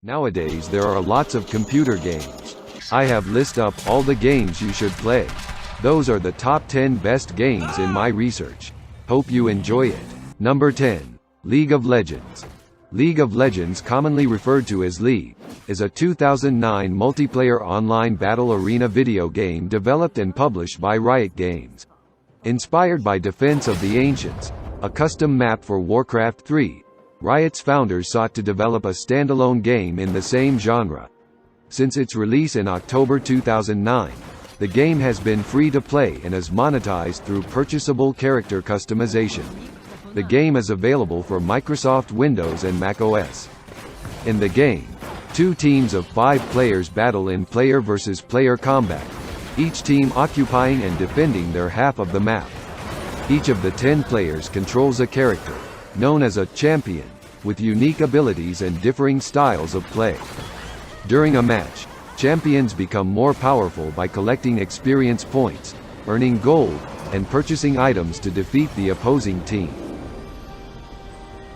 Nowadays there are lots of computer games. I have listed up all the games you should play. Those are the top 10 best games in my research. Hope you enjoy it. Number 10. League of Legends. League of Legends, commonly referred to as League, is a 2009 multiplayer online battle arena video game developed and published by Riot Games. Inspired by Defense of the Ancients, a custom map for Warcraft 3, Riot's founders sought to develop a standalone game in the same genre. Since its release in October 2009, the game has been free to play and is monetized through purchasable character customization. The game is available for Microsoft Windows and macOS. In the game, 2 teams of 5 players battle in player versus player combat, each team occupying and defending their half of the map. Each of the 10 players controls a character, known as a champion, with unique abilities and differing styles of play. During a match, champions become more powerful by collecting experience points, earning gold, and purchasing items to defeat the opposing team.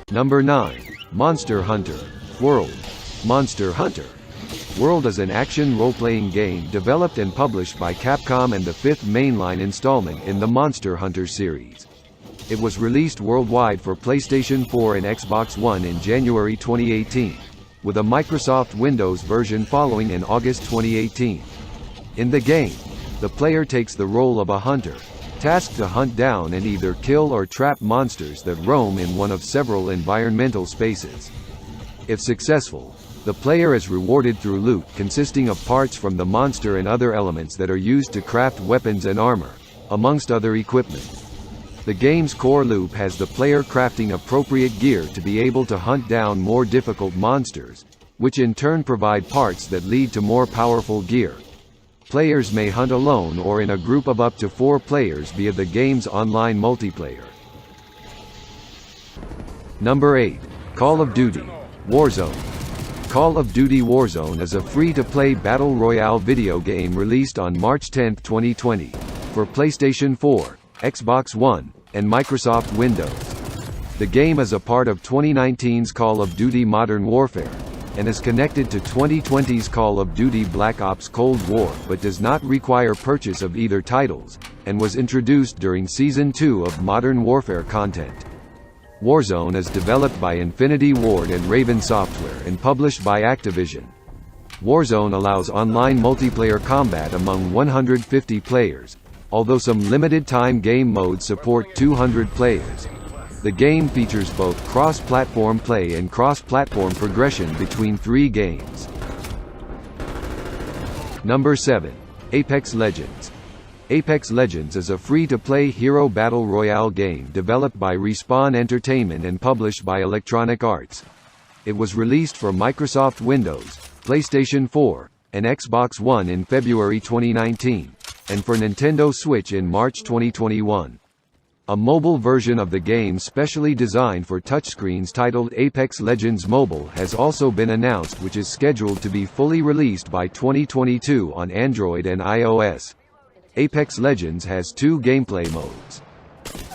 Number 9. Monster Hunter World. Monster Hunter World is an action role-playing game developed and published by Capcom and the 5th mainline installment in the Monster Hunter series. It was released worldwide for PlayStation 4 and Xbox One in January 2018, with a Microsoft Windows version following in August 2018. In the game, the player takes the role of a hunter, tasked to hunt down and either kill or trap monsters that roam in one of several environmental spaces. If successful, the player is rewarded through loot consisting of parts from the monster and other elements that are used to craft weapons and armor, amongst other equipment. The game's core loop has the player crafting appropriate gear to be able to hunt down more difficult monsters, which in turn provide parts that lead to more powerful gear. Players may hunt alone or in a group of up to 4 players via the game's online multiplayer. Number 8. Call of Duty Warzone. Call of Duty Warzone is a free-to-play battle royale video game released on March 10, 2020, for PlayStation 4, Xbox One, and Microsoft Windows. The game is a part of 2019's Call of Duty Modern Warfare, and is connected to 2020's Call of Duty Black Ops Cold War but does not require purchase of either titles, and was introduced during Season 2 of Modern Warfare content. Warzone is developed by Infinity Ward and Raven Software and published by Activision. Warzone allows online multiplayer combat among 150 players, although some limited-time game modes support 200 players. The game features both cross-platform play and cross-platform progression between 3 games. Number 7. Apex Legends. Apex Legends is a free-to-play hero battle royale game developed by Respawn Entertainment and published by Electronic Arts. It was released for Microsoft Windows, PlayStation 4, and Xbox One in February 2019, and for Nintendo Switch in March 2021. A mobile version of the game specially designed for touchscreens titled Apex Legends Mobile has also been announced, which is scheduled to be fully released by 2022 on Android and iOS. Apex Legends has 2 gameplay modes.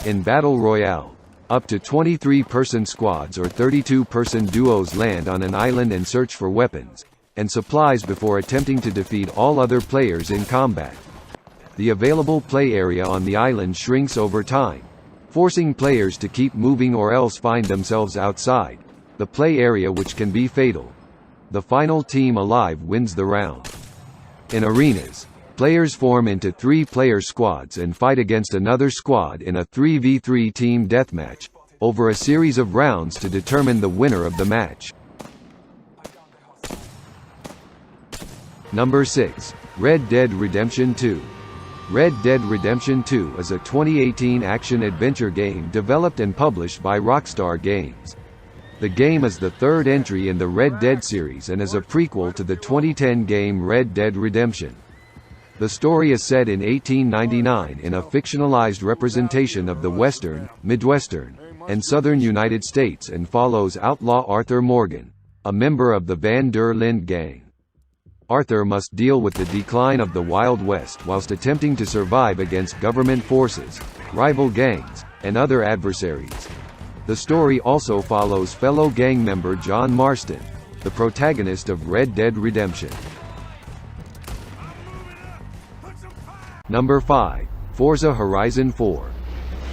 In Battle Royale, up to 23-person squads or 32-person duos land on an island and search for weapons and supplies before attempting to defeat all other players in combat. The available play area on the island shrinks over time, forcing players to keep moving or else find themselves outside the play area, which can be fatal. The final team alive wins the round. In arenas, players form into 3-player squads and fight against another squad in a 3v3 team deathmatch, over a series of rounds to determine the winner of the match. Number 6. Red Dead Redemption 2. Red Dead Redemption 2 is a 2018 action-adventure game developed and published by Rockstar Games. The game is the 3rd entry in the Red Dead series and is a prequel to the 2010 game Red Dead Redemption. The story is set in 1899 in a fictionalized representation of the Western, Midwestern, and Southern United States and follows outlaw Arthur Morgan, a member of the Van der Linde gang. Arthur must deal with the decline of the Wild West whilst attempting to survive against government forces, rival gangs, and other adversaries. The story also follows fellow gang member John Marston, the protagonist of Red Dead Redemption. Number 5. Forza Horizon 4.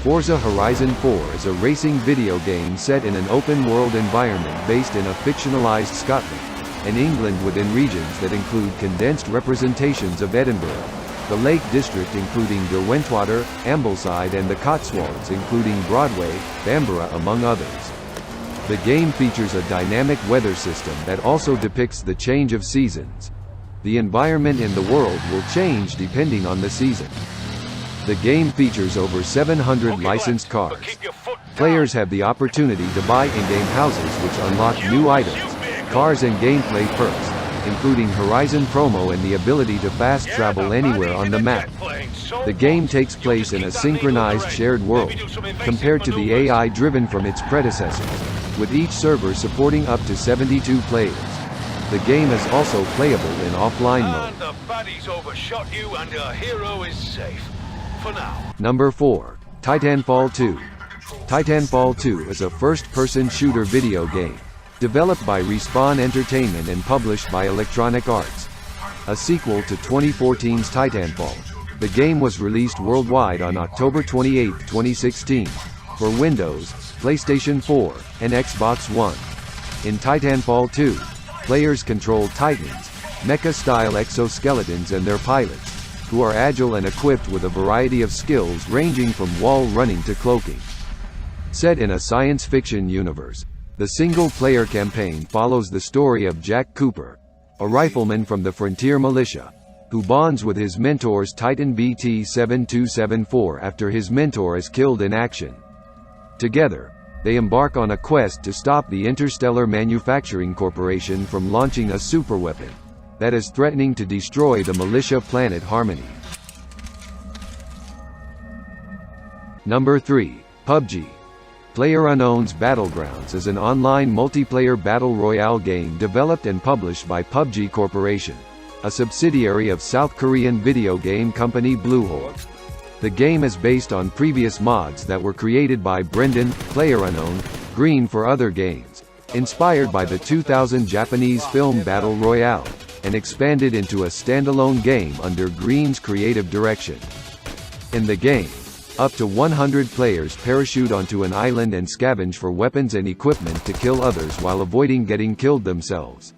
Forza Horizon 4 is a racing video game set in an open-world environment based in a fictionalized Scotland and England within regions that include condensed representations of Edinburgh, the Lake District including Derwentwater, Ambleside and the Cotswolds including Broadway, Bamborough among others. The game features a dynamic weather system that also depicts the change of seasons. The environment in the world will change depending on the season. The game features over 700 licensed cars. Players have the opportunity to buy in-game houses which unlock new items, cars and gameplay perks, including Horizon Promo and the ability to fast travel anywhere on the map. The game takes place in a synchronized shared world, compared to the AI driven from its predecessors, with each server supporting up to 72 players. The game is also playable in offline mode. The baddies overshot you and your hero is safe. For now. Number 4. Titanfall 2. Titanfall 2 is a first-person shooter video game, developed by Respawn Entertainment and published by Electronic Arts. A sequel to 2014's Titanfall, the game was released worldwide on October 28, 2016, for Windows, PlayStation 4, and Xbox One. In Titanfall 2, players control Titans, mecha-style exoskeletons and their pilots, who are agile and equipped with a variety of skills ranging from wall running to cloaking. Set in a science fiction universe, the single-player campaign follows the story of Jack Cooper, a rifleman from the Frontier Militia, who bonds with his mentor's Titan BT-7274 after his mentor is killed in action. Together, they embark on a quest to stop the Interstellar Manufacturing Corporation from launching a superweapon that is threatening to destroy the militia planet Harmony. Number 3. PUBG. PlayerUnknown's Battlegrounds is an online multiplayer battle royale game developed and published by PUBG Corporation, a subsidiary of South Korean video game company Bluehole. The game is based on previous mods that were created by Brendan, PlayerUnknown, Green for other games, inspired by the 2000 Japanese film Battle Royale, and expanded into a standalone game under Green's creative direction. In the game, up to 100 players parachute onto an island and scavenge for weapons and equipment to kill others while avoiding getting killed themselves.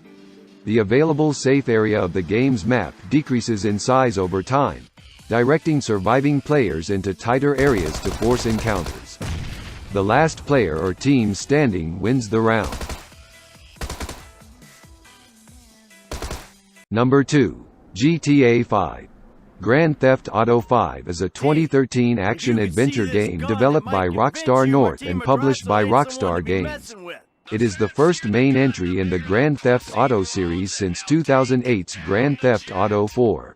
The available safe area of the game's map decreases in size over time, directing surviving players into tighter areas to force encounters. The last player or team standing wins the round. Number 2. GTA 5. Grand Theft Auto 5 is a 2013 action-adventure game developed by Rockstar North and published by Rockstar Games. It is the first main entry in the Grand Theft Auto series since 2008's Grand Theft Auto 4.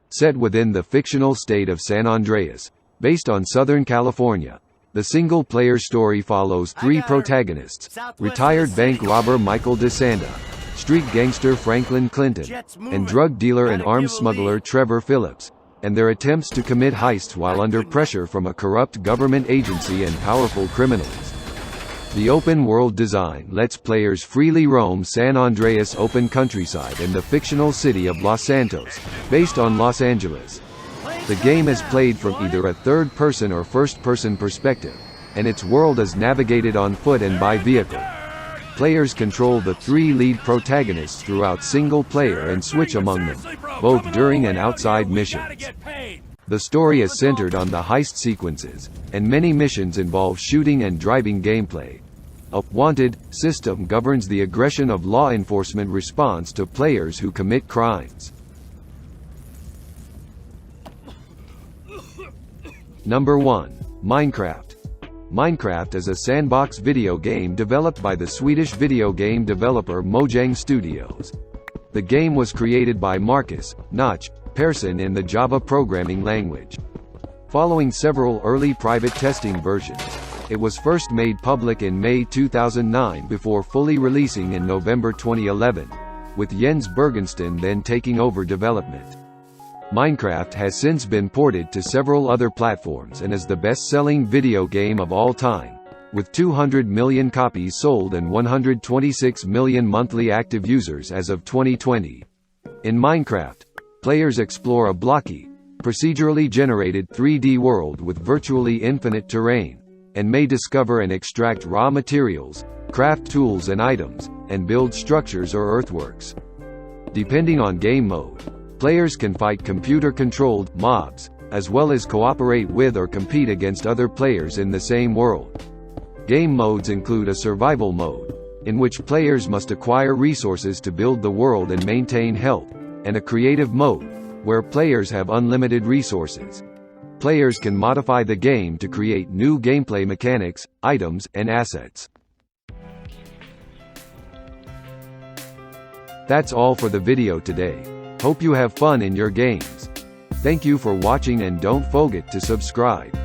Set within the fictional state of San Andreas, based on Southern California, the single-player story follows three protagonists: retired bank robber Michael DeSanta, street gangster Franklin Clinton, and drug dealer and arms smuggler Trevor Phillips, and their attempts to commit heists while under pressure from a corrupt government agency and powerful criminals. The open-world design lets players freely roam San Andreas open countryside and the fictional city of Los Santos, based on Los Angeles. The game is played from either a third-person or first-person perspective, and its world is navigated on foot and by vehicle. Players control the three lead protagonists throughout single-player and switch among them, both during and outside missions. The story is centered on the heist sequences, and many missions involve shooting and driving gameplay. A wanted system governs the aggression of law enforcement response to players who commit crimes. Number 1. Minecraft. Minecraft is a sandbox video game developed by the Swedish video game developer Mojang Studios. The game was created by Marcus Notch Persson in the Java programming language. Following several early private testing versions, it was first made public in May 2009 before fully releasing in November 2011, with Jens Bergensten then taking over development. Minecraft has since been ported to several other platforms and is the best-selling video game of all time, with 200 million copies sold and 126 million monthly active users as of 2020. In Minecraft, players explore a blocky, procedurally generated 3D world with virtually infinite terrain, and may discover and extract raw materials, craft tools and items, and build structures or earthworks. Depending on game mode, players can fight computer-controlled mobs, as well as cooperate with or compete against other players in the same world. Game modes include a survival mode, in which players must acquire resources to build the world and maintain health, and a creative mode, where players have unlimited resources. Players can modify the game to create new gameplay mechanics, items, and assets. That's all for the video today. Hope you have fun in your games. Thank you for watching and don't forget to subscribe.